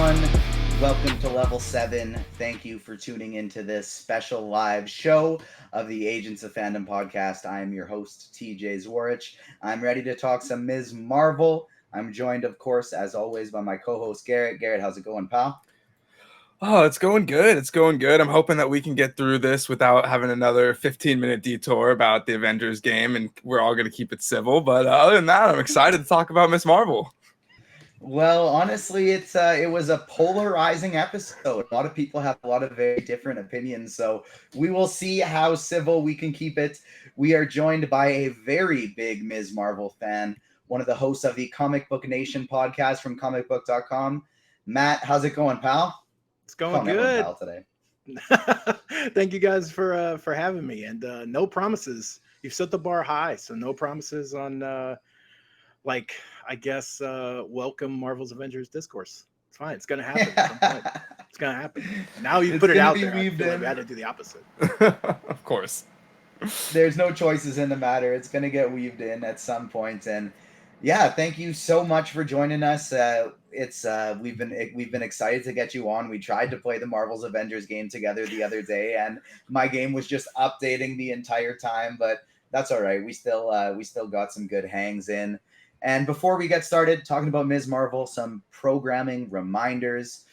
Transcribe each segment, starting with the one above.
everyone. Welcome to Level 7. Thank you for tuning into this special live show of the Agents of Fandom podcast. I am your host, TJ Zwarich. I'm ready to talk some Ms. Marvel. I'm joined, of course, as always, by my co-host, Garrett. Garrett, how's it going, pal? Oh, it's going good. It's going good. I'm hoping that we can get through this without having another 15-minute detour about the Avengers game, and we're all going to keep it civil. But other than that, I'm excited to talk about Ms. Marvel. Well, honestly, it was a polarizing episode. A lot of people have a lot of very different opinions, so we will see how civil we can keep it. We are joined by a very big Ms. Marvel fan, one of the hosts of the Comic Book Nation podcast from comicbook.com. Matt, how's it going, pal? It's going good. Pal today. Thank you guys for having me. And no promises. You've set the bar high, so no promises on welcome Marvel's Avengers discourse. It's fine. It's gonna happen at some point. It's gonna happen. Now you put it out there. I feel like we had to do the opposite. Of course. There's no choices in the matter. It's gonna get weaved in at some point. And yeah, thank you so much for joining us. We've been excited to get you on. We tried to play the Marvel's Avengers game together the other day, and my game was just updating the entire time. But that's all right. We still got some good hangs in. And before we get started talking about Ms. Marvel, some programming reminders.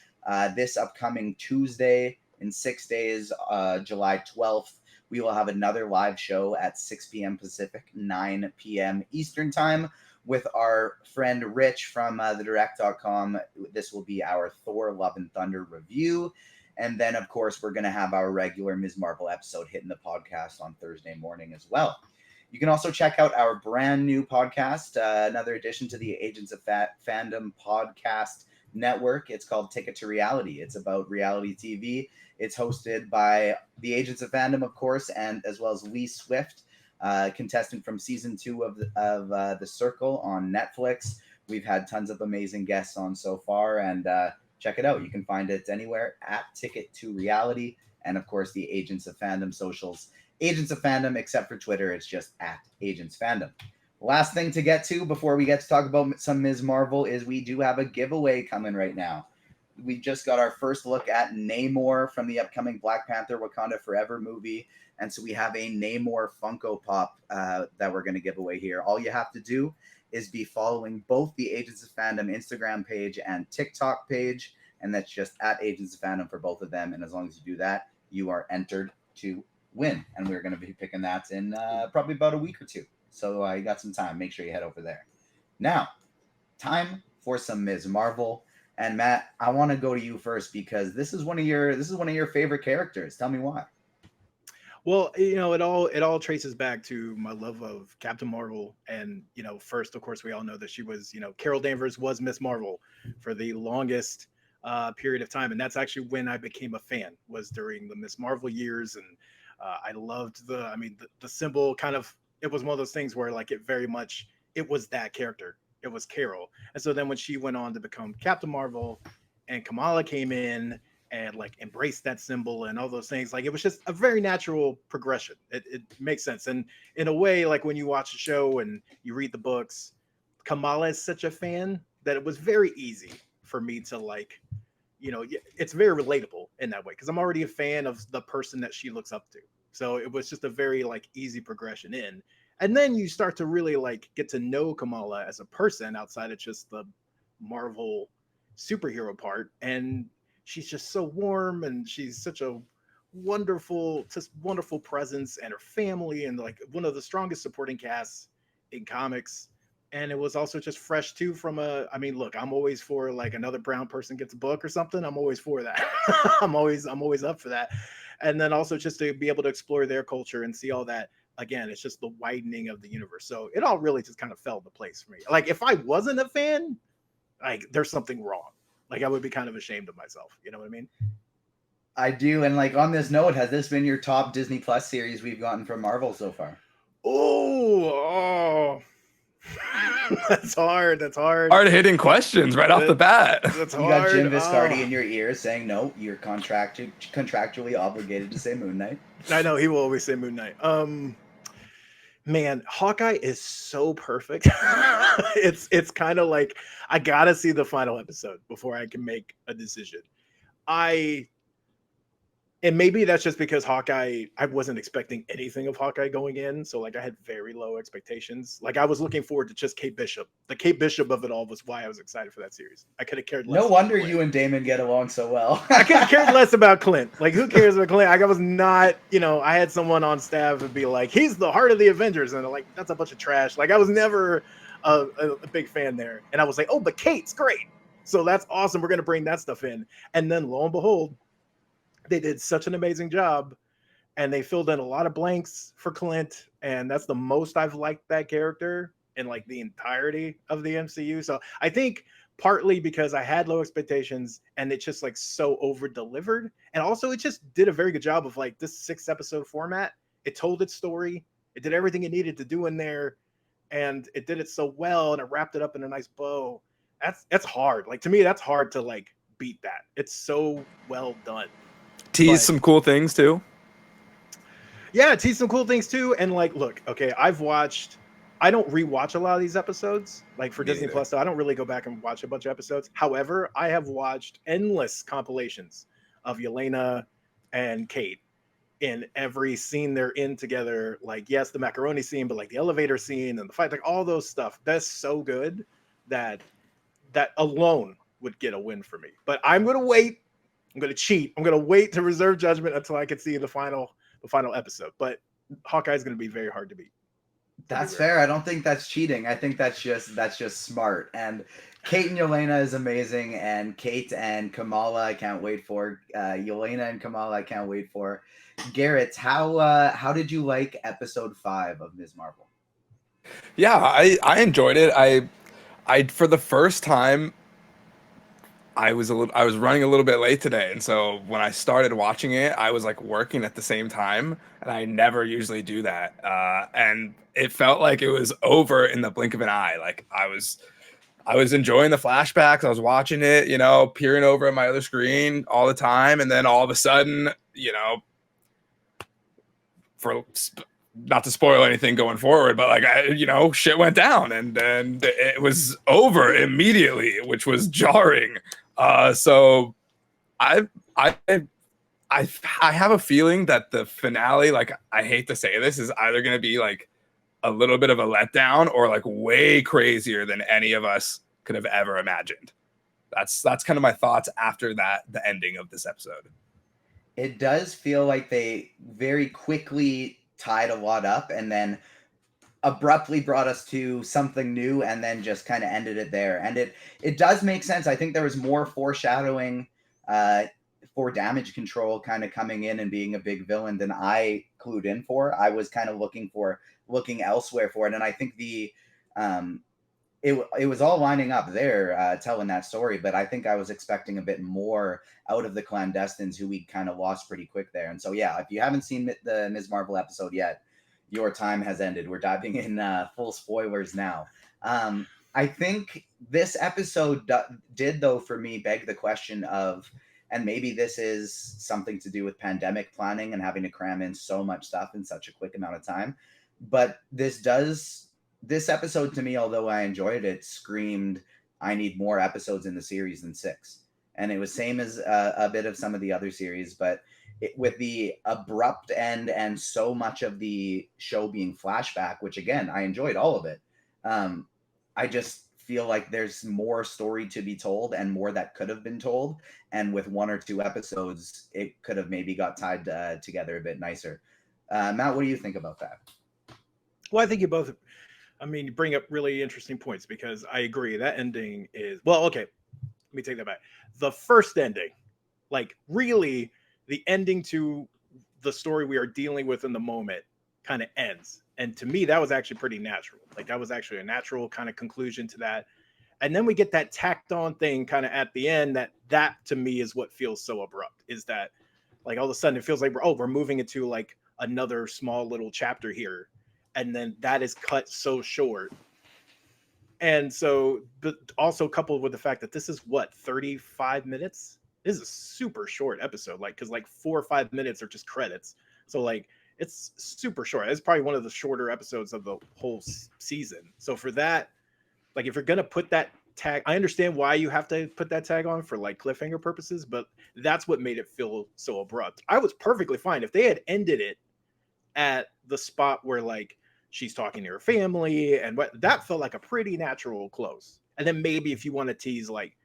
This upcoming Tuesday in 6 days, July 12th, we will have another live show at 6 p.m. Pacific, 9 p.m. Eastern Time with our friend Rich from thedirect.com. This will be our Thor Love and Thunder review. And then, of course, we're going to have our regular Ms. Marvel episode hitting the podcast on Thursday morning as well. You can also check out our brand new podcast, another addition to the Agents of Fandom podcast network. It's called Ticket to Reality. It's about reality TV. It's hosted by the Agents of Fandom, of course, and as well as Lee Swift, contestant from season 2 of The Circle on Netflix. We've had tons of amazing guests on so far, and check it out. You can find it anywhere at Ticket to Reality, and of course the Agents of Fandom socials. Agents of Fandom, except for Twitter, it's just at Agents Fandom. Last thing to get to before we get to talk about some Ms. Marvel is we do have a giveaway coming right now. We just got our first look at Namor from the upcoming Black Panther Wakanda Forever movie. And so we have a Namor Funko Pop that we're going to give away here. All you have to do is be following both the Agents of Fandom Instagram page and TikTok page. And that's just at Agents of Fandom for both of them. And as long as you do that, you are entered to win. And we're going to be picking that in probably about a week or two. So you got some time. Make sure you head over there. Now, time for some Ms. Marvel. And Matt, I want to go to you first because this is one of your favorite characters. Tell me why. Well, it all traces back to my love of Captain Marvel. And, first, of course, we all know that she was, Carol Danvers was Ms. Marvel for the longest period of time. And that's actually when I became a fan, was during the Ms. Marvel years. And I loved the symbol kind of, it was one of those things where like it was that character. It was Carol. And so then when she went on to become Captain Marvel and Kamala came in and like embraced that symbol and all those things, like it was just a very natural progression. It makes sense. And in a way, like when you watch the show and you read the books, Kamala is such a fan that it was very easy for me to like, it's very relatable in that way because I'm already a fan of the person that she looks up to. So it was just a very like easy progression in. And then you start to really like get to know Kamala as a person outside of just the Marvel superhero part. And she's just so warm and she's such a wonderful presence, and her family and like one of the strongest supporting casts in comics. And it was also just fresh too from look, I'm always for like another brown person gets a book or something. I'm always for that. I'm always up for that. And then also just to be able to explore their culture and see all that. Again, it's just the widening of the universe. So it all really just kind of fell into place for me. Like if I wasn't a fan, like there's something wrong. Like I would be kind of ashamed of myself. You know what I mean? I do. And like on this note, has this been your top Disney Plus series we've gotten from Marvel so far? Oh. That's hard. Hard-hitting questions right off the bat. That's hard. You got Jim Viscardi in your ear saying, no, you're contractually obligated to say Moon Knight. I know, he will always say Moon Knight. Man, Hawkeye is so perfect. It's kind of like I gotta see the final episode before I can make a decision. I And maybe that's just because Hawkeye, I wasn't expecting anything of Hawkeye going in. So like I had very low expectations. Like I was looking forward to just Kate Bishop. The Kate Bishop of it all was why I was excited for that series. I could have cared No less about wonder Clint. you and Damon get along so well. I could have cared less about Clint. Like who cares about Clint? Like, I was not, I had someone on staff and be like, he's the heart of the Avengers. And they're like, that's a bunch of trash. Like I was never a big fan there. And I was like, oh, but Kate's great. So that's awesome. We're going to bring that stuff in. And then lo and behold, they did such an amazing job and they filled in a lot of blanks for Clint, and that's the most I've liked that character in like the entirety of the MCU. So I think partly because I had low expectations and it just like so over delivered, and also it just did a very good job of like this 6 episode format. It told its story, it did everything it needed to do in there, and it did it so well, and it wrapped it up in a nice bow. That's hard. Like to me, that's hard to like beat that. It's so well done. Tease But some cool things too. yeah, teach some cool things too. And like, look, okay, I don't rewatch a lot of these episodes. Like for Me Disney neither. Plus, so I don't really go back and watch a bunch of episodes. However, I have watched endless compilations of Yelena and Kate in every scene they're in together. Like, yes, the macaroni scene, but like the elevator scene and the fight, like all those stuff. That's so good that that alone would get a win for me. But I'm gonna wait. I'm gonna cheat. I'm gonna wait to reserve judgment until I can see the final episode. But Hawkeye is gonna be very hard to beat. That's fair. I don't think that's cheating. I think that's just smart. And Kate and Yelena is amazing, and Kate and Kamala I can't wait for. Yelena and Kamala I can't wait for. Garrett, how did you like episode 5 of Ms. Marvel? Yeah, I enjoyed it. I for the first time I was running a little bit late today, and so when I started watching it, I was like working at the same time, and I never usually do that. And it felt like it was over in the blink of an eye. Like I was enjoying the flashbacks. I was watching it, peering over at my other screen all the time, and then all of a sudden, for not to spoil anything going forward, but like shit went down, and it was over immediately, which was jarring. So I I I have a feeling that the finale, like I hate to say this, is either going to be like a little bit of a letdown or like way crazier than any of us could have ever imagined. That's kind of my thoughts after the ending of this episode. It does feel like they very quickly tied a lot up and then abruptly brought us to something new and then just kind of ended it there. And it does make sense. I think there was more foreshadowing for Damage Control kind of coming in and being a big villain than I clued in for. I was kind of looking elsewhere for it, and I think it was all lining up there, telling that story. But I think I was expecting a bit more out of the clandestines, who we kind of lost pretty quick there. And so, yeah, if you haven't seen the Ms. Marvel episode yet, your time has ended. We're diving in full spoilers now. I think this episode did, though, for me, beg the question of, and maybe this is something to do with pandemic planning and having to cram in so much stuff in such a quick amount of time. But this episode to me, although I enjoyed it, screamed, I need more episodes in the series than 6. And it was same as a bit of some of the other series, but with the abrupt end and so much of the show being flashback, which again, I enjoyed all of it. I just feel like there's more story to be told and more that could have been told. And with 1 or 2 episodes, it could have maybe got tied together a bit nicer. Matt, what do you think about that? Well, I think you bring up really interesting points because I agree that ending is, well, okay, let me take that back. The first ending, like really the ending to the story we are dealing with in the moment kind of ends. And to me, that was actually pretty natural. Like that was actually a natural kind of conclusion to that. And then we get that tacked on thing kind of at the end that to me is what feels so abrupt, is that like all of a sudden it feels like we're moving into like another small little chapter here. And then that is cut so short. And so, but also coupled with the fact that this is 35 minutes. This is a super short episode, like because like 4 or 5 minutes are just credits. So like it's super short. It's probably one of the shorter episodes of the whole season. So for that, like if you're gonna put that tag, I understand why you have to put that tag on for like cliffhanger purposes, but that's what made it feel so abrupt. I was perfectly fine if they had ended it at the spot where like she's talking to her family, and what that felt like a pretty natural close. And then maybe if you want to tease like,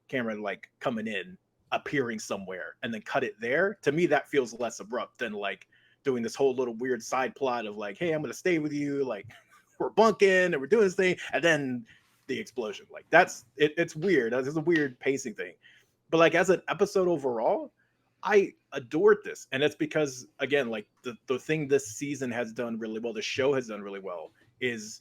Cameron like coming in, appearing somewhere, and then cut it there, to me that feels less abrupt than like doing this whole little weird side plot of like, hey, I'm gonna stay with you, like we're bunking and we're doing this thing, and then the explosion. Like that's it, it's weird. It's a weird pacing thing. But like as an episode overall, I adored this. And it's because again, like the thing this season has done really well, the show has done really well, is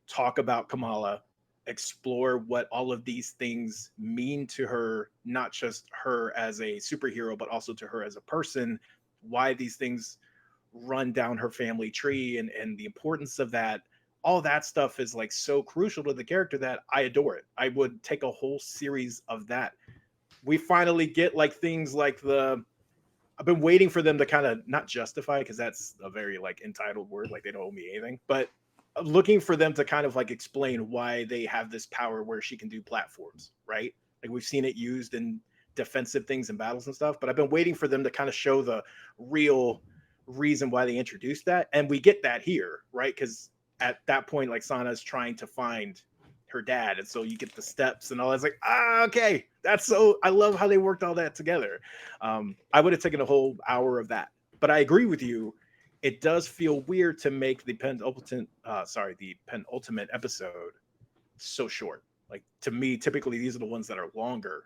talk about Kamala, explore what all of these things mean to her, not just her as a superhero, but also to her as a person, why these things run down her family tree, and the importance of that. All that stuff is like so crucial to the character that I adore it. I would take a whole series of that. We finally get like things like I've been waiting for them to kind of not justify, because that's a very like entitled word, like they don't owe me anything, but looking for them to kind of like explain why they have this power where she can do platforms, right? Like we've seen it used in defensive things and battles and stuff, but I've been waiting for them to kind of show the real reason why they introduced that, and we get that here, right? Because at that point, like Sana's trying to find her dad, and so you get the steps and all. It's like, okay, that's so. I love how they worked all that together. I would have taken a whole hour of that, but I agree with you. It does feel weird to make the penultimate episode so short. Like to me, typically these are the ones that are longer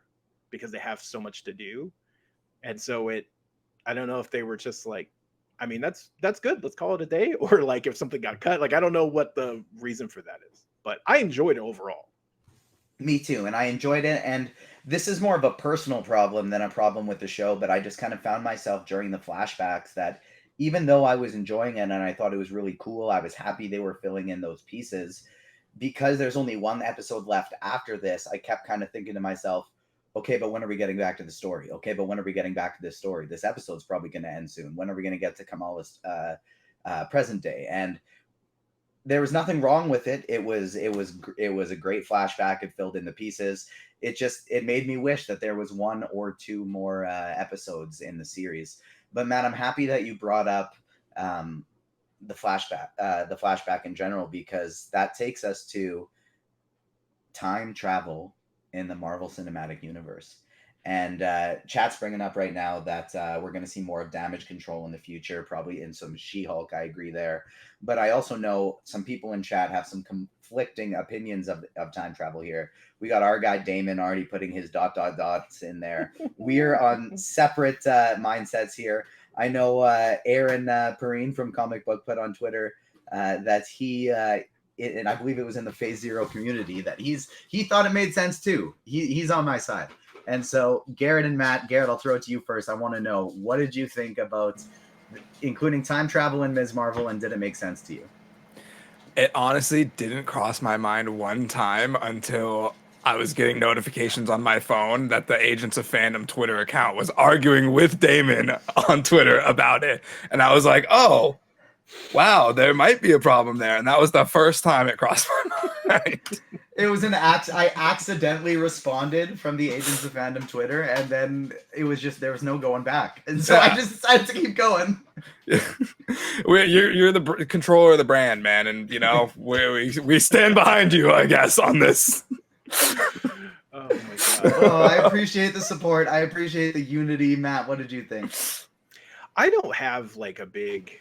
because they have so much to do, and so I don't know if they were just like, I mean, that's good. Let's call it a day, or like if something got cut. Like I don't know what the reason for that is, but I enjoyed it overall. Me too, and I enjoyed it. And this is more of a personal problem than a problem with the show, but I just kind of found myself during the flashbacks that even though I was enjoying it and I thought it was really cool, I was happy they were filling in those pieces. Because there's only one episode left after this, I kept kind of thinking to myself, okay, but when are we getting back to the story? Okay, but when are we getting back to this story? This episode's probably going to end soon. When are we going to get to Kamala's present day? And there was nothing wrong with it. It was a great flashback. It filled in the pieces. It made me wish that there was one or two more episodes in the series. But Matt, I'm happy that you brought up the flashback in general, because that takes us to time travel in the Marvel Cinematic Universe. And chat's bringing up right now that we're going to see more of damage control in the future, probably in some She-Hulk. I agree there. But I also know some people in chat have some conflicting opinions of time travel here. We got our guy Damon already putting his ... dots in there. We're on separate mindsets here. I know Aaron Perrine from Comic Book put on Twitter that he... and I believe it was in the Phase Zero community, that he thought it made sense too. He's on my side. And so Garrett and Matt, Garrett, I'll throw it to you first. I want to know, what did you think about including time travel in Ms.Marvel, and did it make sense to you? It honestly didn't cross my mind one time until I was getting notifications on my phone that the Agents of Fandom Twitter account was arguing with Damon on Twitter about it. And I was like, oh, wow, there might be a problem there. And that was the first time it crossed my mind. It was I accidentally responded from the Agents of Fandom Twitter, and then it was just, there was no going back. And so I just decided to keep going. You're the controller of the brand, man. And, we stand behind you, I guess, on this. Oh, my God. Oh, I appreciate the support. I appreciate the unity. Matt, what did you think? I don't have like a big...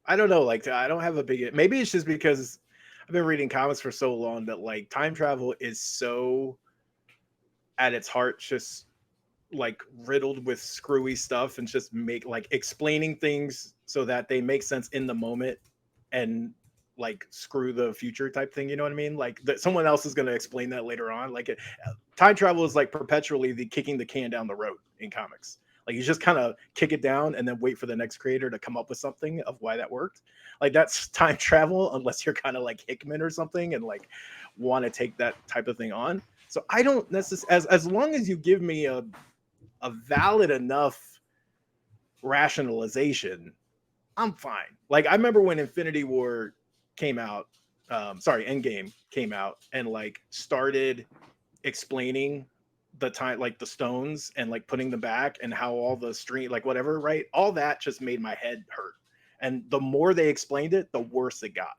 I don't know, like I don't have a big... Maybe it's just because I've been reading comics for so long that like time travel is so at its heart just like riddled with screwy stuff, and just make like explaining things so that they make sense in the moment and like screw the future type thing. You know what I mean? Like that someone else is going to explain that later on. Like time travel is like perpetually the kicking the can down the road in comics. Like you just kind of kick it down and then wait for the next creator to come up with something of why that worked. Like that's time travel, unless you're kind of like Hickman or something and like want to take that type of thing on. So I don't necessarily, as long as you give me a valid enough rationalization, I'm fine. Like I remember when Infinity War came out, Endgame came out and like started explaining the time, like the stones and like putting them back and how all the stream, like whatever, right? All that just made my head hurt. And the more they explained it, the worse it got.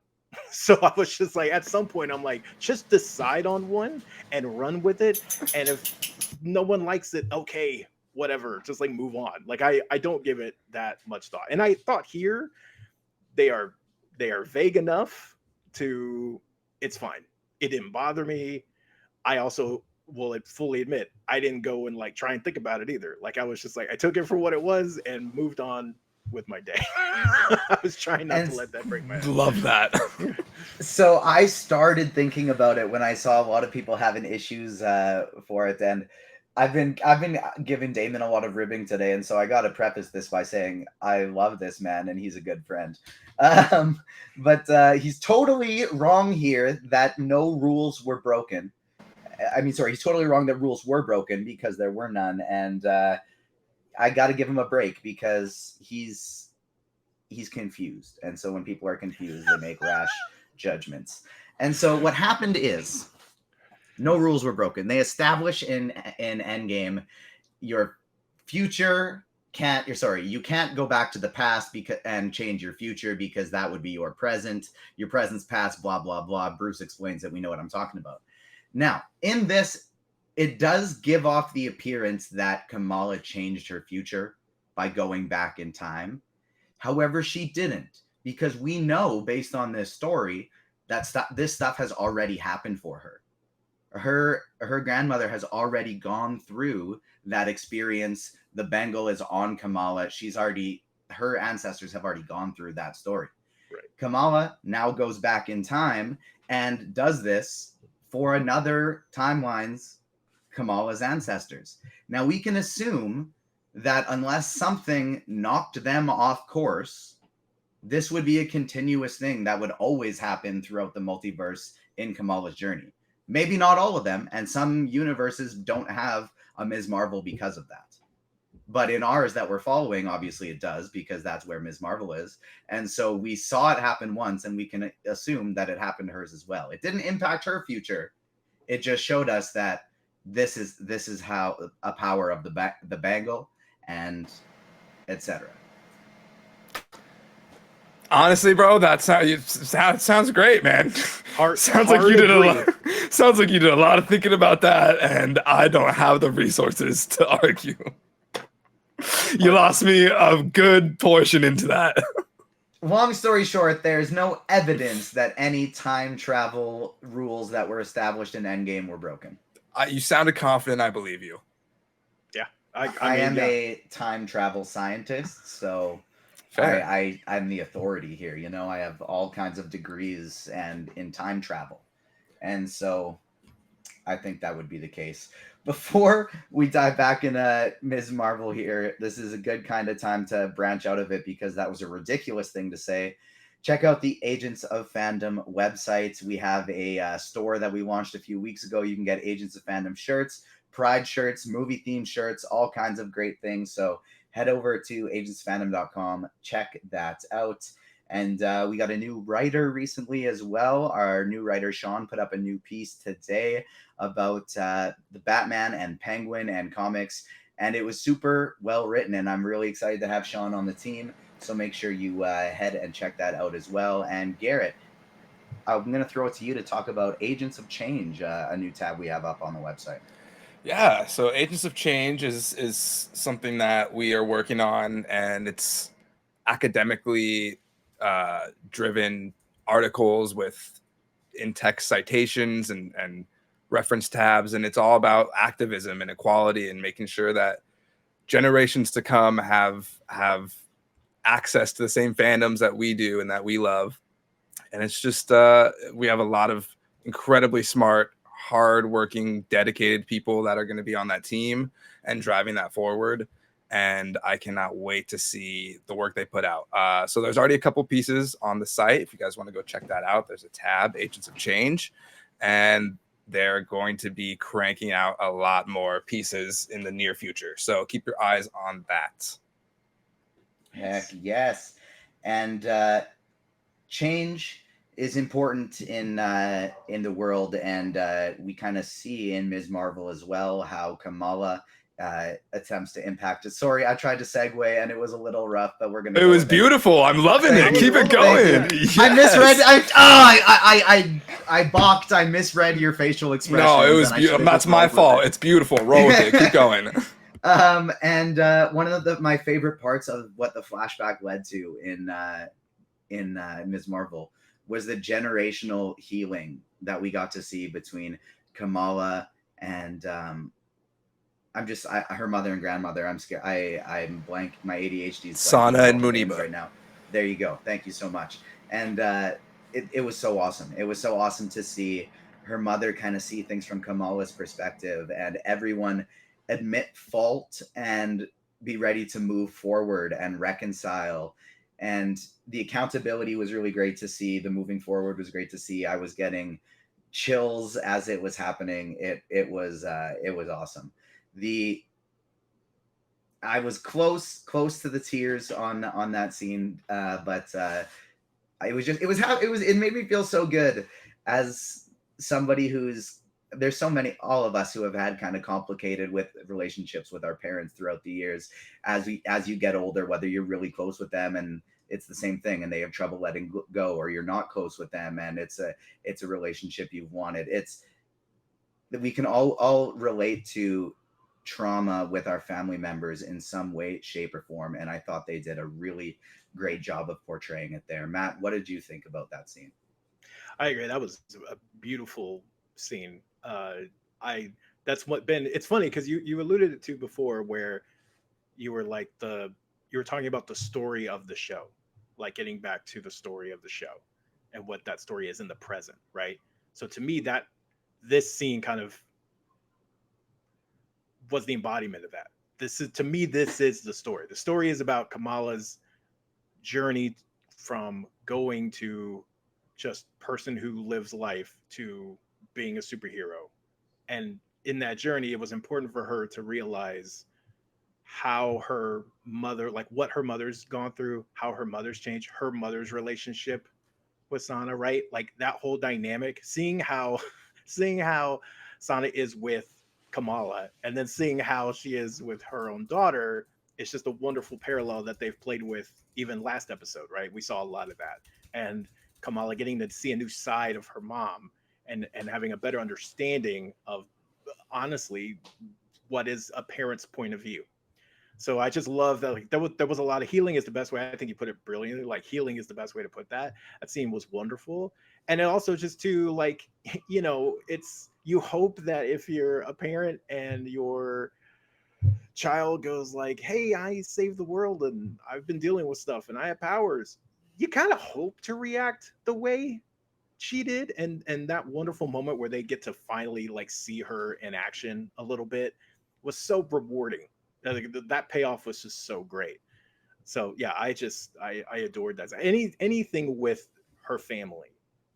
So I was just like, at some point, I'm like, just decide on one and run with it. And if no one likes it, okay, whatever, just like move on. Like I don't give it that much thought. And I thought here they are vague enough to, it's fine. It didn't bother me. I also will fully admit I didn't go and like try and think about it either. Like I was just like, I took it for what it was and moved on with my day. I was trying not And to let that break my head. Love that. so I started thinking about it when I saw a lot of people having issues for it, and I've been giving Damon a lot of ribbing today, and so I got to preface this by saying I love this man and he's a good friend. But he's totally wrong here that no rules were broken. I mean, sorry, he's totally wrong that rules were broken because there were none, and I got to give him a break because he's confused, and so when people are confused, they make rash judgments. And so what happened is no rules were broken. They establish in Endgame your future can't you can't go back to the past because and change your future because that would be your present. Your present's past, blah blah blah. Bruce explains it. We know what I'm talking about. Now, in this, it does give off the appearance that Kamala changed her future by going back in time. However, she didn't, because we know based on this story that this stuff has already happened for her. Her grandmother has already gone through that experience. The Bengal is on Kamala. Her ancestors have already gone through that story. Right. Kamala now goes back in time and does this for another timeline's Kamala's ancestors. Now we can assume that unless something knocked them off course, this would be a continuous thing that would always happen throughout the multiverse in Kamala's journey. Maybe not all of them, and some universes don't have a Ms. Marvel because of that. But in ours that we're following, obviously it does, because that's where Ms. Marvel is. And so we saw it happen once, and we can assume that it happened to hers as well. It didn't impact her future. It just showed us that this is how a power of the Bengal and etc. Honestly, bro, sounds great, man. Sounds like you did a lot of thinking about that, and I don't have the resources to argue. You lost me a good portion into that. Long story short, there's no evidence that any time travel rules that were established in Endgame were broken. You sounded confident. I believe you. Yeah, I am a time travel scientist, so I'm the authority here. You know, I have all kinds of degrees and in time travel, and so I think that would be the case. Before we dive back into Ms. Marvel here, this is a good kind of time to branch out of it because that was a ridiculous thing to say. Check out the Agents of Fandom website. We have a store that we launched a few weeks ago. You can get Agents of Fandom shirts, Pride shirts, movie-themed shirts, all kinds of great things. So head over to agentsfandom.com. Check that out. And we got a new writer recently as well. Our new writer, Sean, put up a new piece today about the Batman and Penguin and comics. And it was super well written. And I'm really excited to have Sean on the team. So make sure you head and check that out as well. And Garrett, I'm going to throw it to you to talk about Agents of Change, a new tab we have up on the website. Yeah, so Agents of Change is something that we are working on, and it's academically driven articles with in-text citations and reference tabs, and it's all about activism and equality and making sure that generations to come have access to the same fandoms that we do and that we love. And it's just we have a lot of incredibly smart, hard-working, dedicated people that are going to be on that team and driving that forward. And I cannot wait to see the work they put out. So there's already a couple pieces on the site. If you guys want to go check that out, there's a tab, Agents of Change, and they're going to be cranking out a lot more pieces in the near future. So keep your eyes on that. Heck yes. and change is important in the world, and we kind of see in Ms. Marvel as well how Kamala attempts to impact it. Sorry, I tried to segue and it was a little rough, but we're gonna. It was beautiful. I'm loving it. Keep it going. Yes. I misread. I balked. I misread your facial expression. No, it was beautiful. That's my fault. It's beautiful. Roll with it. Keep going. And one of my favorite parts of what the flashback led to in Ms. Marvel was the generational healing that we got to see between Kamala and her mother and grandmother. I'm scared. I'm blank. My ADHD is Sana and Muniba right now. There you go. Thank you so much. And it was so awesome. It was so awesome to see her mother kind of see things from Kamala's perspective, and everyone admit fault and be ready to move forward and reconcile. And the accountability was really great to see. The moving forward was great to see. I was getting chills as it was happening. It was awesome. I was close to the tears on that scene, but it made me feel so good as somebody there's so many, all of us who have had kind of complicated with relationships with our parents throughout the years. As you get older, whether you're really close with them and it's the same thing and they have trouble letting go, or you're not close with them and it's a relationship you've wanted. It's that we can all relate to trauma with our family members in some way, shape, or form. And I thought they did a really great job of portraying it there. Matt, what did you think about that scene? I agree. That was a beautiful scene. That's what Ben. It's funny because you alluded to before where you were like you were talking about the story of the show, like getting back to the story of the show and what that story is in the present, right? So to me, this scene kind of was the embodiment of that. This is the story. The story is about Kamala's journey from going to just person who lives life to being a superhero. And in that journey, it was important for her to realize how her mother, like what her mother's gone through, how her mother's changed, her mother's relationship with Sana, right? Like that whole dynamic, seeing how Sana is with Kamala and then seeing how she is with her own daughter. It's just a wonderful parallel that they've played with even last episode, right? We saw a lot of that. And Kamala getting to see a new side of her mom and having a better understanding of, honestly, what is a parent's point of view. So I just love that. Like, there was a lot of healing is the best way. I think you put it brilliantly. Like healing is the best way to put that. That scene was wonderful. And it also just to like, it's, you hope that if you're a parent and your child goes like, hey, I saved the world and I've been dealing with stuff and I have powers, you kind of hope to react the way she did. And that wonderful moment where they get to finally like see her in action a little bit was so rewarding. That payoff was just so great. So yeah, I adored that. Anything with her family.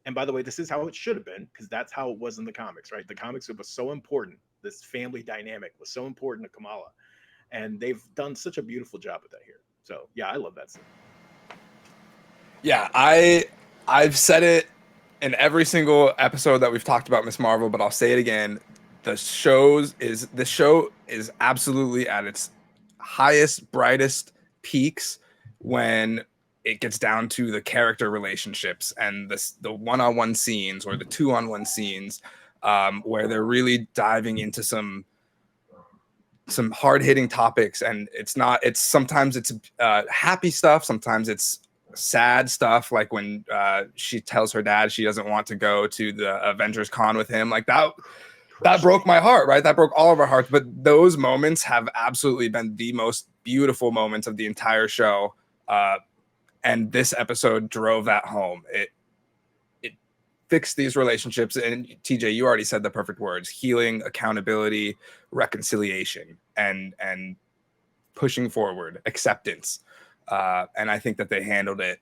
And by the way, this is how it should have been, because that's how it was in the comics, right? The comics, it was so important. This family dynamic was so important to Kamala. And they've done such a beautiful job with that here. So yeah, I love that scene. Yeah, I've said it in every single episode that we've talked about Ms. Marvel, but I'll say it again. The show is absolutely at its highest, brightest peaks when it gets down to the character relationships and the one-on-one scenes or the two-on-one scenes, where they're really diving into some hard-hitting topics. And sometimes it's happy stuff, sometimes it's sad stuff, like when she tells her dad she doesn't want to go to the Avengers Con with him. Like that broke my heart, right? That broke all of our hearts. But those moments have absolutely been the most beautiful moments of the entire show. And this episode drove that home. It fixed these relationships. And TJ, you already said the perfect words: healing, accountability, reconciliation, and pushing forward, acceptance. And I think that they handled it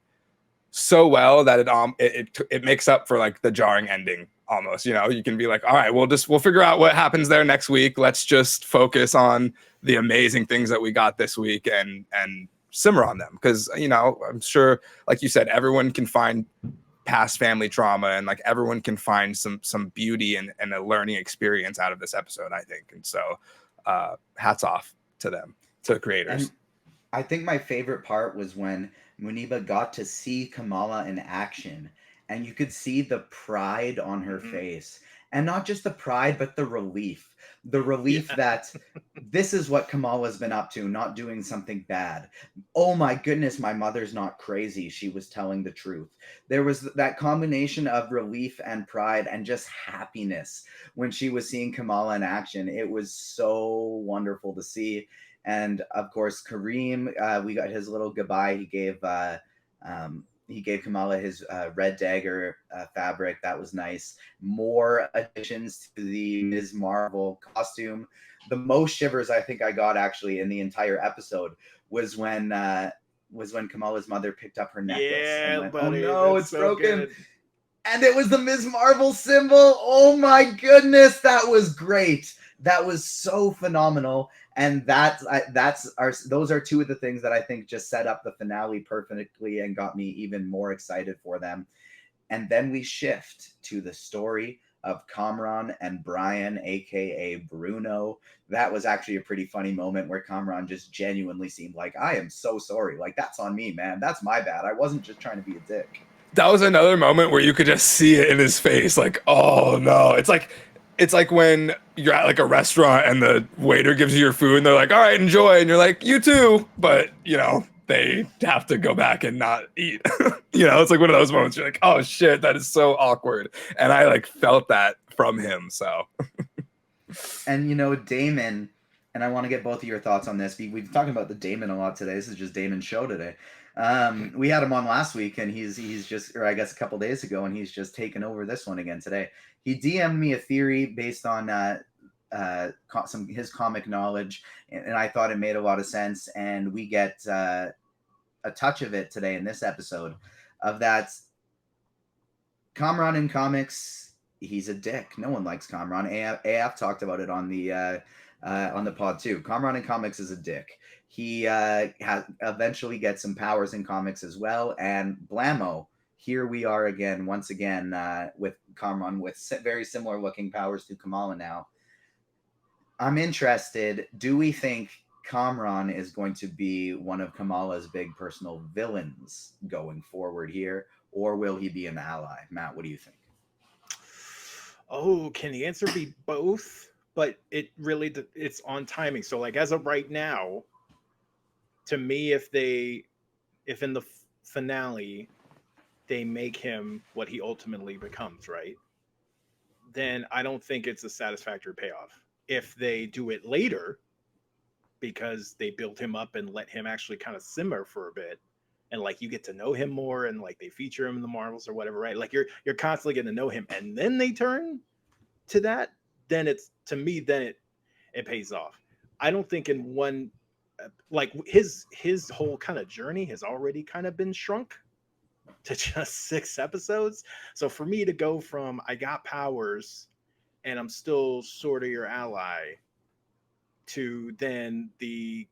so well that it makes up for like the jarring ending almost. You can be like, all right, we'll figure out what happens there next week. Let's just focus on the amazing things that we got this week and simmer on them, because I'm sure, like you said, everyone can find past family trauma, and like everyone can find some beauty and a learning experience out of this episode, I think. And so hats off to them, to the creators. And I think my favorite part was when Muniba got to see Kamala in action, and you could see the pride on her face. And not just the pride, but the relief. The relief that this is what Kamala's been up to, not doing something bad. Oh my goodness, my mother's not crazy. She was telling the truth. There was that combination of relief and pride and just happiness when she was seeing Kamala in action. It was so wonderful to see. And of course, Kareem, we got his little goodbye. He gave Kamala his red dagger fabric. That was nice. More additions to the Ms. Marvel costume. The most shivers I think I got actually in the entire episode was when Kamala's mother picked up her necklace and went, buddy, "Oh no, that's it's so broken." good. And it was the Ms. Marvel symbol. Oh my goodness, that was great. That was so phenomenal. And those are two of the things that I think just set up the finale perfectly and got me even more excited for them. And then we shift to the story of Kamran and Brian, aka Bruno. That was actually a pretty funny moment where Kamran just genuinely seemed like, "I am so sorry. Like, that's on me, man. That's my bad. I wasn't just trying to be a dick." That was another moment where you could just see it in his face, like, oh no. It's like when you're at like a restaurant and the waiter gives you your food and they're like, all right, enjoy, and you're like, you too, but they have to go back and not eat. It's like one of those moments you're like, oh shit, that is so awkward. And I like felt that from him. So And Damon, and I want to get both of your thoughts on this. We've been talking about the Damon a lot today. This is just Damon's show today. We had him on last week, and he's just, or I guess a couple days ago, and he's just taken over this one again today. He DM'd me a theory based on some his comic knowledge, and I thought it made a lot of sense. And we get a touch of it today in this episode, of that Kamran in comics, he's a dick. No one likes Kamran. AF talked about it on the pod too. Kamran in comics is a dick. He eventually gets some powers in comics as well. And blammo, here we are again, once again, with Kamran with very similar looking powers to Kamala now. I'm interested. Do we think Kamran is going to be one of Kamala's big personal villains going forward here, or will he be an ally? Matt, what do you think? Oh, can the answer be both? But it's on timing. So like as of right now, to me, if in the finale they make him what he ultimately becomes, right? Then I don't think it's a satisfactory payoff. If they do it later, because they built him up and let him actually kind of simmer for a bit, and like you get to know him more, and like they feature him in the Marvels or whatever, right? Like you're constantly getting to know him, and then they turn to that, then it's, to me, then it pays off. I don't think in one, like his whole kind of journey has already kind of been shrunk to just 6 episodes. So for me to go from I got powers and I'm still sort of your ally to then the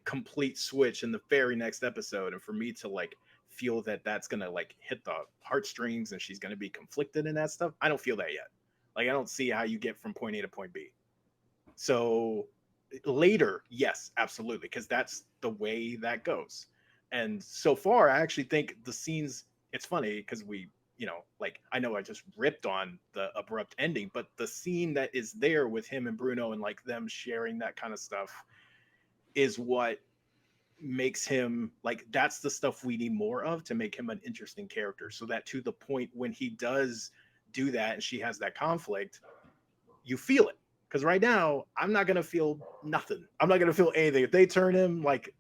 complete switch in the very next episode, and for me to like feel that that's gonna like hit the heartstrings and she's gonna be conflicted in that stuff, I don't feel that yet. Like I don't see how you get from point A to point B. So later, yes, absolutely, because that's the way that goes. And so far, I actually think the scenes, it's funny because like I know I just ripped on the abrupt ending, but the scene that is there with him and Bruno and like them sharing that kind of stuff is what makes him, like, that's the stuff we need more of to make him an interesting character, so that to the point when he does do that and she has that conflict, you feel it. Because right now I'm not gonna feel nothing. I'm not gonna feel anything. If they turn him like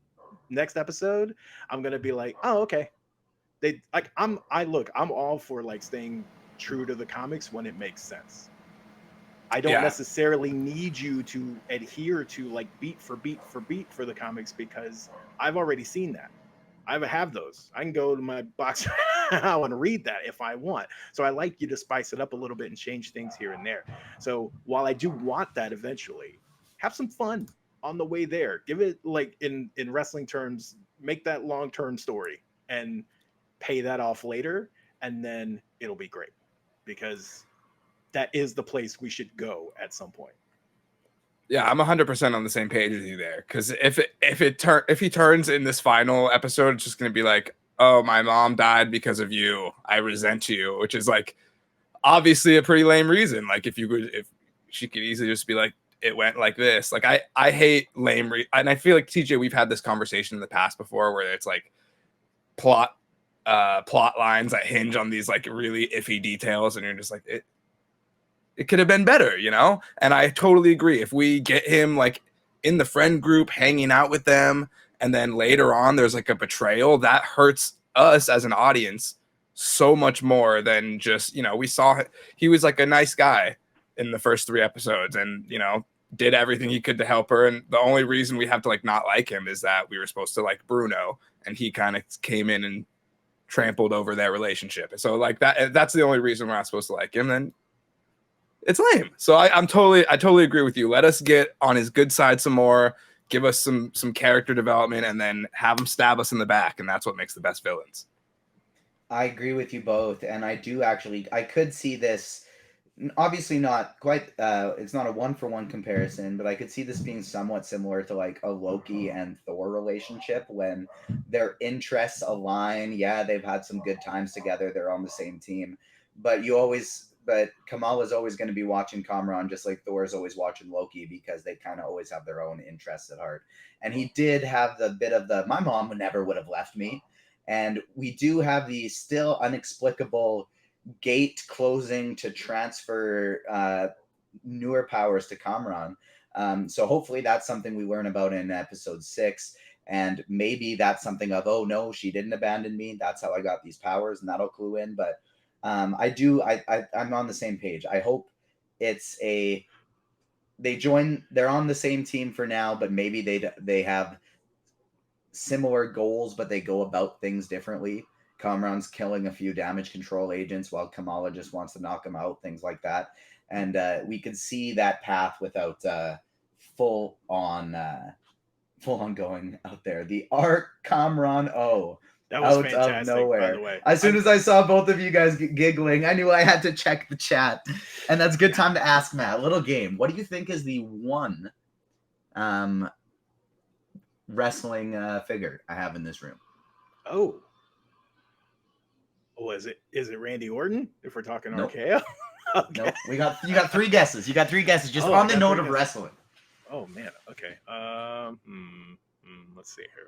next episode, I'm gonna be like, oh, okay. They like I'm all for like staying true to the comics when it makes sense. I don't yeah. necessarily need you to adhere to like beat for beat for beat for the comics, because I've already seen that. I have those. I can go to my box now and read that if I want. So I like you to spice it up a little bit and change things here and there. So while I do want that eventually, have some fun. on the way there. Give it like in wrestling terms, make that long-term story and pay that off later, and then it'll be great, because that is the place we should go at some point. Yeah, I'm 100% on the same page with you there. Because if he turns in this final episode, it's just gonna be like, oh, my mom died because of you. I resent you, which is like obviously a pretty lame reason. Like if she could easily just be like, it went like this. Like I hate lame and I feel like TJ, we've had this conversation in the past before where it's like plot lines that hinge on these like really iffy details, and you're just like it could have been better, you know? And I totally agree. If we get him like in the friend group hanging out with them, and then later on there's like a betrayal, that hurts us as an audience so much more than just, you know, we saw he was like a nice guy in the first 3 episodes, and, you know, did everything he could to help her. And the only reason we have to like not like him is that we were supposed to like Bruno, and he kind of came in and trampled over their relationship. So like that's the only reason we're not supposed to like him. Then it's lame. So I totally agree with you. Let us get on his good side some more, give us some character development, and then have him stab us in the back, and that's what makes the best villains. I agree with you both, and I could see this, obviously not quite, it's not a one-for-one comparison, but I could see this being somewhat similar to like a Loki and Thor relationship when their interests align. Yeah, they've had some good times together, they're on the same team, but Kamala's always going to be watching Kamran, just like Thor's always watching Loki, because they kind of always have their own interests at heart. And he did have the bit of my mom never would have left me. And we do have the still inexplicable gate closing to transfer newer powers to Kamran. So hopefully that's something we learn about in episode 6. And maybe that's something of, oh no, she didn't abandon me, that's how I got these powers, and that'll clue in. But I'm on the same page. I hope they're on the same team for now, but maybe they have similar goals, but they go about things differently. Kamran's killing a few damage control agents while Kamala just wants to knock them out, things like that. And we could see that path without full on going out there. The Arc Kamran O. That was out fantastic, of nowhere. by the way. As soon as I saw both of you guys giggling, I knew I had to check the chat. And that's a good time to ask Matt. A little game. What do you think is the one wrestling figure I have in this room? Oh, is it Randy Orton? If we're talking Nope. RKO, okay. Nope. You got 3 guesses. You got 3 guesses just on the note of wrestling. Oh man. Okay. Let's see here.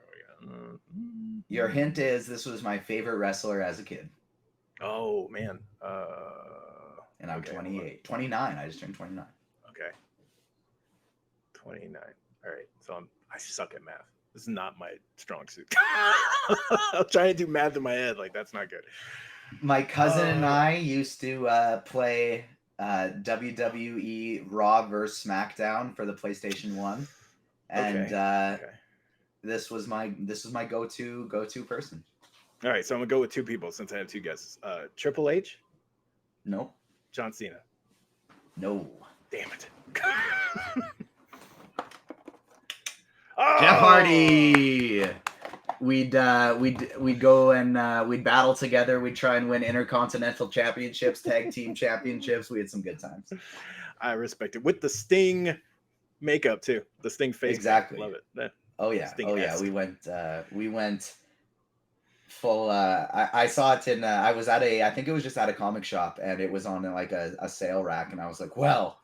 Your hint is this was my favorite wrestler as a kid. Oh man. And I'm 28, 29. I just turned 29. Okay. 29. All right. So I suck at math. This is not my strong suit. I'm trying to do math in my head. Like, that's not good. My cousin and I used to play WWE Raw vs. SmackDown for the PlayStation 1. And this was my go-to person. All right, so I'm gonna go with 2 people since I have 2 guesses. Triple H? Nope. John Cena? No. Damn it. Jeff Hardy. We'd go and we'd battle together. We'd try and win intercontinental championships, tag team championships. We had some good times. I respect it. With the Sting makeup too. The Sting face. Exactly. Love it. Oh yeah. We went full. I saw it in. I was at I think it was just at a comic shop, and it was on like a sale rack, and I was like, well,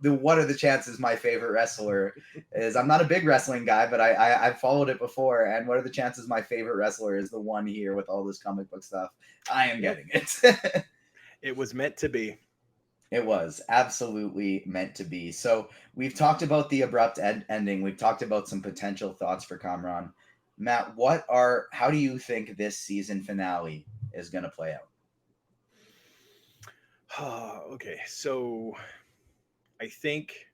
what are the chances my favorite wrestler is? I'm not a big wrestling guy, but I've followed it before. And what are the chances my favorite wrestler is the one here with all this comic book stuff? I am getting it. It was meant to be. It was absolutely meant to be. So we've talked about the abrupt ending. We've talked about some potential thoughts for Kamran. Matt, how do you think this season finale is going to play out? Okay, so I think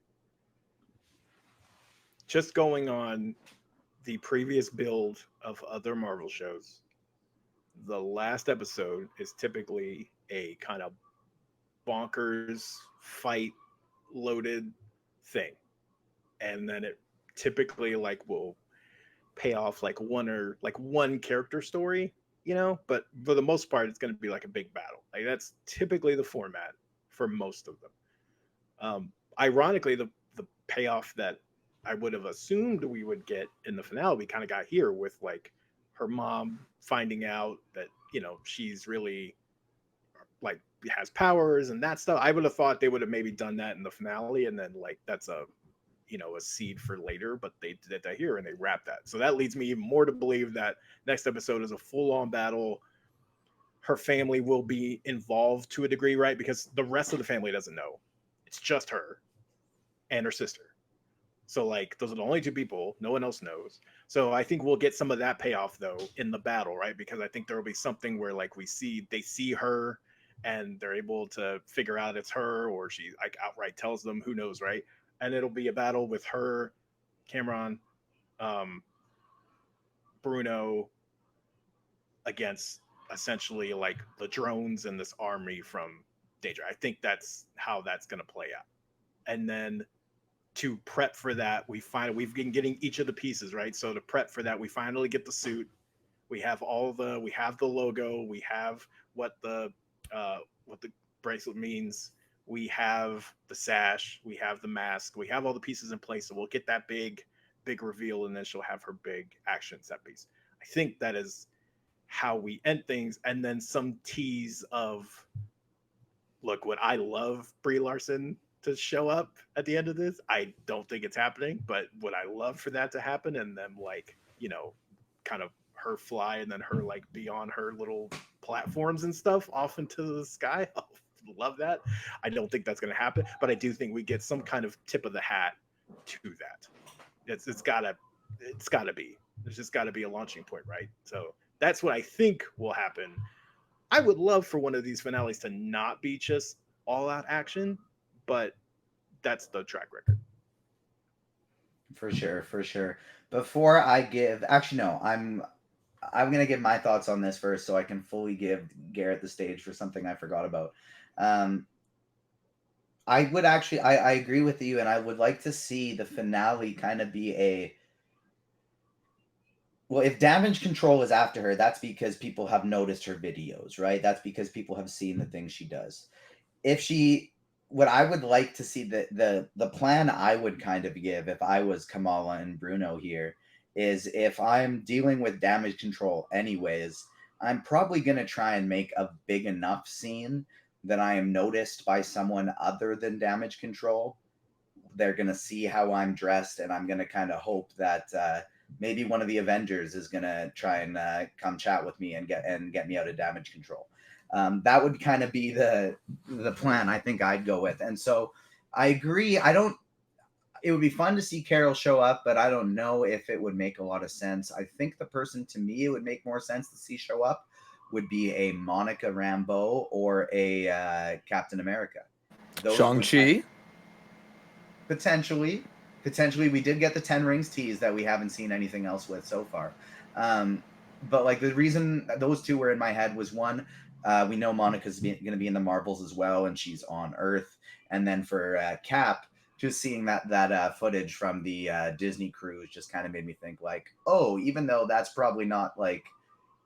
just going on the previous build of other Marvel shows, the last episode is typically a kind of bonkers fight loaded thing. And then it typically like will pay off like one character story, but for the most part it's going to be like a big battle. Like that's typically the format for most of them. Ironically, the payoff that I would have assumed we would get in the finale, we kind of got here with like her mom finding out that she's really like has powers and that stuff. I would have thought they would have maybe done that in the finale, and then like that's a seed for later, but they did that here and they wrapped that. So that leads me even more to believe that next episode is a full-on battle. Her family will be involved to a degree, right? Because the rest of the family doesn't know. It's just her and her sister. So like those are the only two people. No one else knows. So I think we'll get some of that payoff though in the battle, right? Because I think there will be something where like they see her and they're able to figure out it's her, or she like outright tells them, who knows, right? And it'll be a battle with her, Cameron, Bruno against essentially like the drones and this army from Danger. I think that's how that's going to play out. And then to prep for that, we've been getting each of the pieces, right? So to prep for that, we finally get the suit. We have we have the logo. We have what the bracelet means. We have the sash. We have the mask. We have all the pieces in place. So we'll get that big reveal, and then she'll have her big action set piece. I think that is how we end things. And then some tease of, look, would I love Brie Larson to show up at the end of this? I don't think it's happening, but would I love for that to happen? And then like, kind of her fly and then her like be on her little platforms and stuff off into the sky. Oh, love that. I don't think that's going to happen, but I do think we get some kind of tip of the hat to that. It's gotta be. There's just gotta be a launching point, right? So that's what I think will happen. I would love for one of these finales to not be just all out action, but that's the track record. For sure. Before I actually no, I'm gonna give my thoughts on this first, so I can fully give Garrett the stage for something I forgot about. I would actually, I agree with you, and I would like to see the finale kind of be well, if damage control is after her, that's because people have noticed her videos, right? That's because people have seen the things she does. What I would like to see, the plan I would kind of give if I was Kamala and Bruno here, is if I'm dealing with damage control anyways, I'm probably going to try and make a big enough scene that I am noticed by someone other than damage control. They're going to see how I'm dressed, and I'm going to kind of hope that maybe one of the Avengers is going to try and come chat with me and get me out of damage control. That would kind of be the plan I think I'd go with. And so I agree. It would be fun to see Carol show up, but I don't know if it would make a lot of sense. I think the person to me it would make more sense to see show up would be a Monica Rambeau or a Captain America. Shang-Chi? Potentially. We did get the 10 Rings tease that we haven't seen anything else with so far. But like the reason those two were in my head was one, we know Monica's going to be in the Marvels as well, and she's on Earth. And then for Cap, just seeing that footage from the Disney cruise just kind of made me think like, oh, even though that's probably not like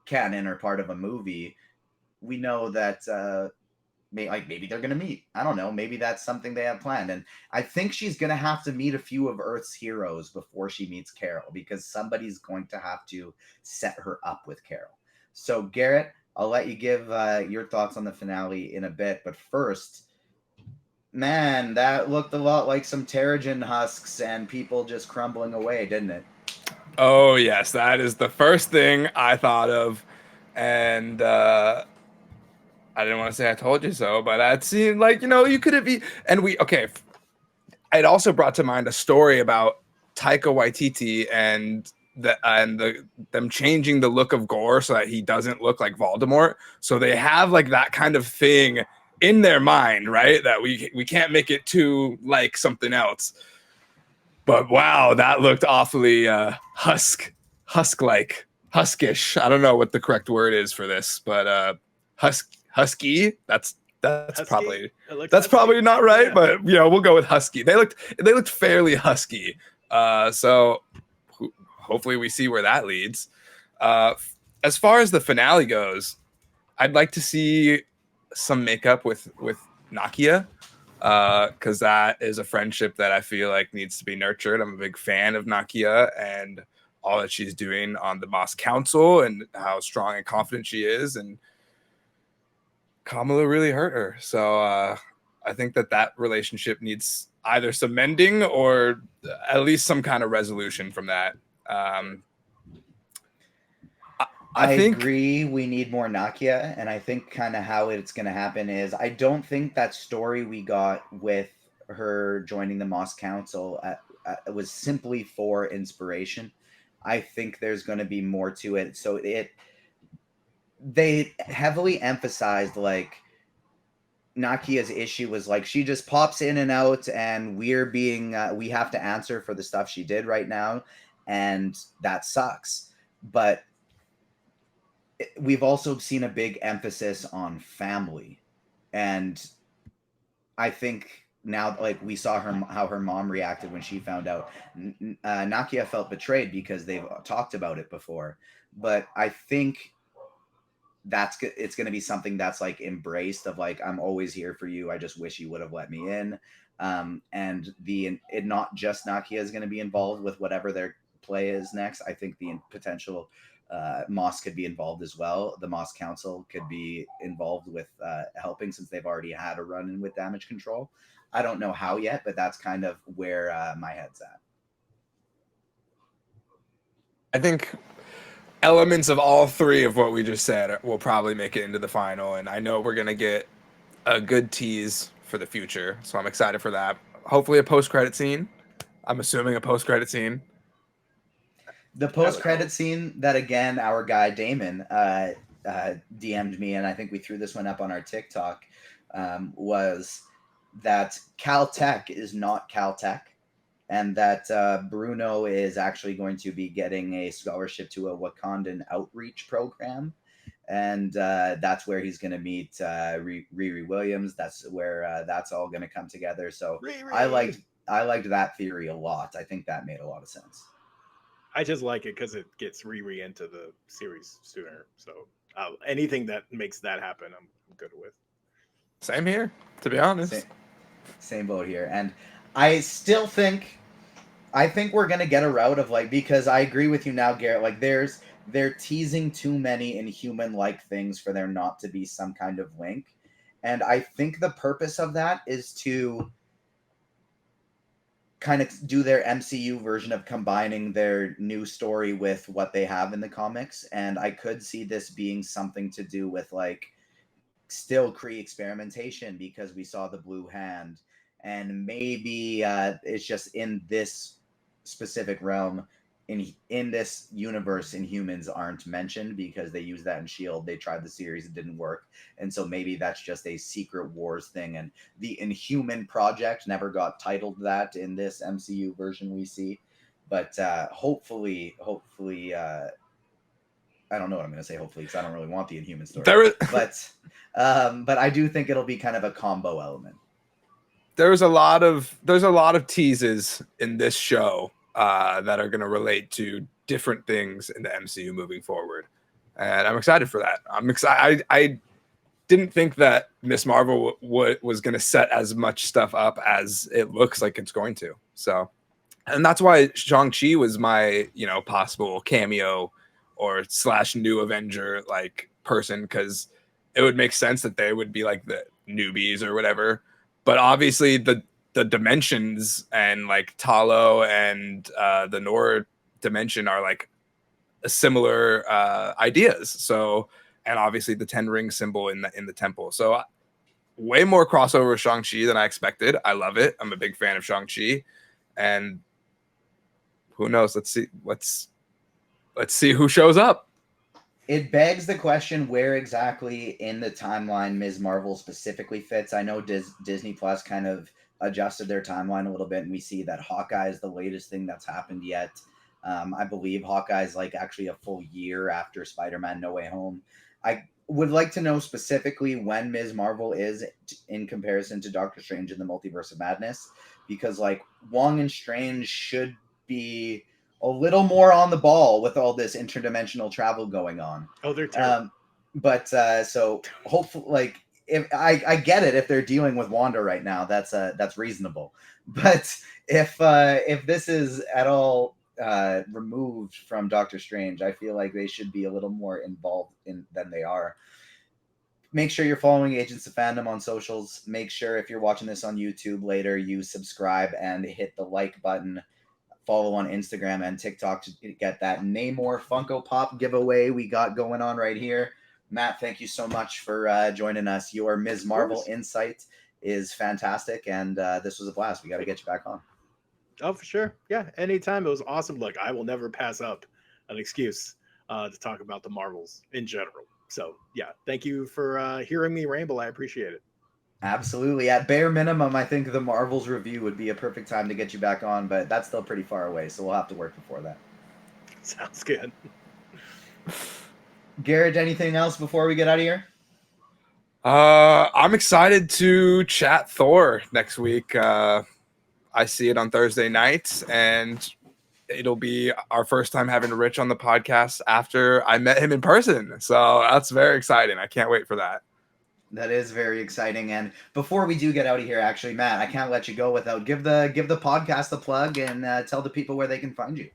canon or part of a movie, we know that maybe they're gonna meet. I don't know. Maybe that's something they have planned. And I think she's gonna have to meet a few of Earth's heroes before she meets Carol, because somebody's going to have to set her up with Carol. So Garrett, I'll let you give your thoughts on the finale in a bit, but first, man, that looked a lot like some Terrigen husks and people just crumbling away, didn't it? Oh yes, that is the first thing I thought of, and I didn't want to say I told you so, but that seemed like you could have It also brought to mind a story about Taika Waititi and them changing the look of Gore so that he doesn't look like Voldemort. So they have like that kind of thing in their mind, right? That we can't make it too like something else. But wow, that looked awfully husk-like, huskish. I don't know what the correct word is for this, but husky. That's Husky? probably not right, yeah. but we'll go with husky. They looked fairly husky So hopefully we see where that leads. As far as the finale goes, I'd like to see some makeup with Nakia, because that is a friendship that I feel like needs to be nurtured. I'm a big fan of Nakia and all that she's doing on the Moss Council and how strong and confident she is. And Kamala really hurt her. So I think that relationship needs either some mending or at least some kind of resolution from that. I think agree. We need more Nakia, and I think kind of how it's going to happen is I don't think that story we got with her joining the Moss Council was simply for inspiration. I think there's going to be more to it. So they heavily emphasized like Nakia's issue was like she just pops in and out, and we have to answer for the stuff she did right now, and that sucks. But we've also seen a big emphasis on family, and I think now, like we saw how her mom reacted when she found out. Nakia felt betrayed because they've talked about it before, but I think it's going to be something that's like embraced of like I'm always here for you. I just wish you would have let me in. And not just Nakia is going to be involved with whatever their play is next. I think the potential Moss could be involved as well. The Moss Council could be involved with helping since they've already had a run in with damage control. I don't know how yet, but that's kind of where my head's at. I think elements of all three of what we just said will probably make it into the final, and I know we're gonna get a good tease for the future, so I'm excited for that. Hopefully a post-credit scene. I'm assuming a post-credit scene. The post-credit scene that, again, our guy Damon DM'd me, and I think we threw this one up on our TikTok, was that Caltech is not Caltech, and that Bruno is actually going to be getting a scholarship to a Wakandan outreach program. And that's where he's going to meet Riri Williams. That's where that's all going to come together. So Riri. I liked that theory a lot. I think that made a lot of sense. I just like it because it gets Riri into the series sooner. So anything that makes that happen, I'm good with. Same here, to be honest. Same boat here. And I still think we're gonna get a route of like, because I agree with you now, Garrett. Like they're teasing too many Inhuman-like things for there not to be some kind of link. And I think the purpose of that is to kind of do their MCU version of combining their new story with what they have in the comics. And I could see this being something to do with like still Kree experimentation, because we saw the blue hand, and maybe it's just in this specific realm in this universe Inhumans aren't mentioned because they used that in Shield. They tried the series, it didn't work, and so maybe that's just a Secret Wars thing, and the Inhuman Project never got titled that in this MCU version we see. But hopefully I don't know what I'm going to say hopefully, because I don't really want the Inhuman story. But I do think it'll be kind of a combo element. There's a lot of teases in this show that are going to relate to different things in the MCU moving forward, and I'm excited for that. I'm excited. I didn't think that Ms.Marvel was going to set as much stuff up as it looks like it's going to. So, and that's why Shang-Chi was my possible cameo or / new Avenger like person, because it would make sense that they would be like the newbies or whatever. But obviously the dimensions and like Talo and the Nor dimension are like similar ideas. So, and obviously the 10 ring symbol in the temple. So way more crossover with Shang-Chi than I expected. I love it. I'm a big fan of Shang-Chi, and who knows? Let's see who shows up. It begs the question where exactly in the timeline Ms. Marvel specifically fits. I know Disney Plus kind of adjusted their timeline a little bit, and we see that Hawkeye is the latest thing that's happened yet. I believe Hawkeye is like actually a full year after Spider-Man No Way Home. I would like to know specifically when Ms. Marvel is in comparison to Doctor Strange in the Multiverse of Madness, because like Wong and Strange should be a little more on the ball with all this interdimensional travel going on. Oh, they're terrible. So hopefully, like, if I get it, if they're dealing with Wanda right now, that's reasonable. But if this is at all removed from Doctor Strange, I feel like they should be a little more involved in than they are. Make sure you're following Agents of Fandom on socials. Make sure if you're watching this on YouTube later, you subscribe and hit the like button. Follow on Instagram and TikTok to get that Namor Funko Pop giveaway we got going on right here. Matt, thank you so much for joining us. Your Ms. Marvel insight is fantastic, and this was a blast. We got to get you back on. Oh, for sure. Yeah, anytime. It was awesome. Look, I will never pass up an excuse to talk about the Marvels in general. So, yeah, thank you for hearing me ramble. I appreciate it. Absolutely. At bare minimum, I think the Marvels review would be a perfect time to get you back on, but that's still pretty far away, so we'll have to work before that. Sounds good. Garrett, anything else before we get out of here? I'm excited to chat Thor next week. I see it on Thursday nights, and it'll be our first time having Rich on the podcast after I met him in person. So that's very exciting. I can't wait for that. That is very exciting. And before we do get out of here, actually, Matt, I can't let you go without give the podcast a plug and tell the people where they can find you.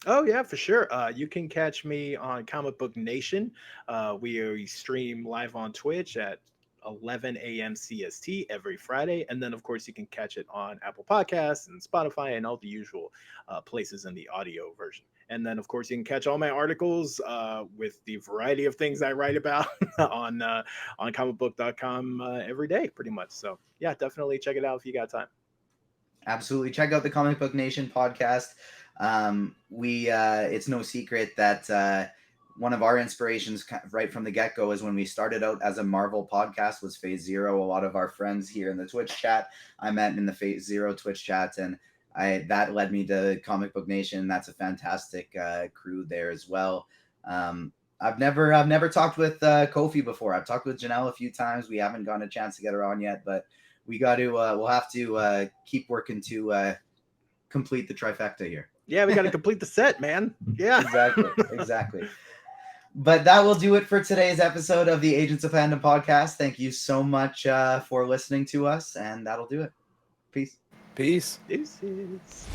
Oh yeah, for sure. You can catch me on Comic Book Nation. We stream live on Twitch at 11 a.m. CST every Friday, and then of course you can catch it on Apple Podcasts and Spotify and all the usual places in the audio version. And then of course you can catch all my articles with the variety of things I write about on comicbook.com every day, pretty much. So yeah, definitely check it out if you got time. Absolutely. Check out the Comic Book Nation podcast. It's no secret that one of our inspirations right from the get-go is when we started out as a Marvel podcast was Phase Zero. A lot of our friends here in the Twitch chat I met in the Phase Zero Twitch chat, and that led me to Comic Book Nation. That's a fantastic crew there as well. I've never talked with Kofi before. I've talked with Janelle a few times. We haven't gotten a chance to get her on yet, but we got to we'll have to keep working to complete the trifecta here. Yeah, we got to complete the set, man. Yeah, exactly. But that will do it for today's episode of the Agents of Fandom podcast. Thank you so much for listening to us, and that'll do it. Peace. Peace. Deuces.